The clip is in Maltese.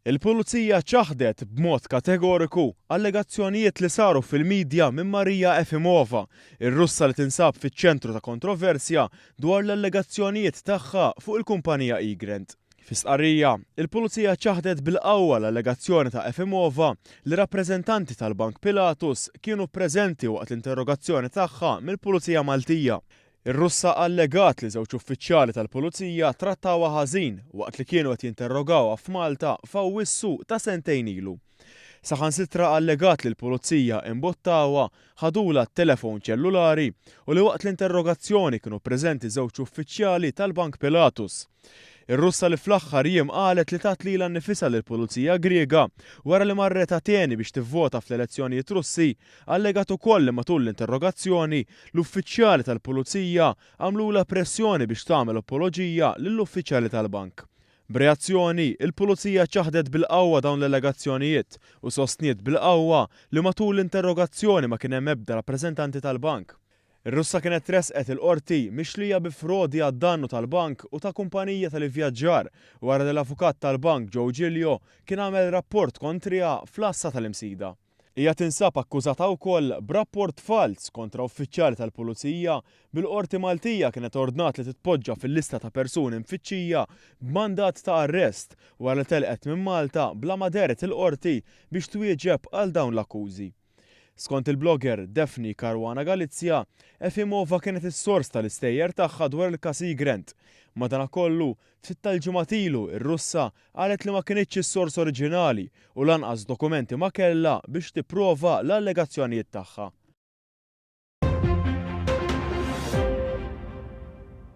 Il-Pulizija ċaħdet b'mod kategoriku allegazzjonijiet li saru fil-midja minn Marija Efimova, ir-Russa li tinsab fiċ-ċentru ta' kontroversja dwar l-allegazzjonijiet tagħha fuq il-kumpanija Egrant. Fi stqarrija, il-Pulizija ċaħdet bil-qawwa l-allegazzjoni ta' Efimova li rappreżentanti tal-Bank Pilatus kienu preżenti waqt l-interrogazzjoni tagħha mill-Pulizija Maltija. Ir-Russa allegat li żewġ uffiċjali tal-Pulizija trattawha ħażin waqt li kienu qed jinterrogawha f'Malta f'Awwissu ta' sentejn ilu. Saħansitra allegat li l-Pulizija imbottawha ħadula t-telefon ċellulari u li waqt l-interrogazzjoni kienu preżenti żewġ uffiċjali tal-Bank Pilatus. Ir-Russa li fl-aħħar jiem qalet li tat lilha nnifisha lill-Pulizija Griega wara li marret Ateni biex tivvota fl-elezzjonijiet Russi, allegat ukoll li matul l-interrogazzjoni l-uffiċjali tal-Pulizija għamlula pressjoni biex tagħmel apoloġija lill-uffiċjali tal-bank. B'reazzjoni, il-Pulizija ċaħdet bil-qawwa dawn l-allegazzjonijiet u sostniet bil-qawwa li matul l-interrogazzjoni ma kien hemm ebda rappreżentanti tal-bank. Ir-Russa kienet tresqet il-qorti mixlija bi frodi għad-dannu tal-bank u ta' kumpanija tal-ivvjaġġar wara li l-avukat tal-bank Joe Giglio kien għamel rapport kontriha fl-assa tal-imsida. Hija tinsab akkużata wkoll b'rapport fals kontra uffiċjali tal-Pulizija bil-Qorti Maltija kienet ordnat li titpoġġa fil-lista ta' persuni mfittxija b'mandat ta' arrest wara li telqet minn Malta bla ma deret il-qorti biex twieġeb għal dawn l-akkużi. Skont il-blogger Daphne Caruana Galizia, Efimova kienet is-sors tal-istejjer tagħha dwar il-każ Egrant. Madankollu, ftit tal-ġimgħat ilu ir-Russa qalet li ma kinitx is-sors oriġinali u lanqas dokumenti ma kellha biex tipprova l-allegazzjonijiet tagħha.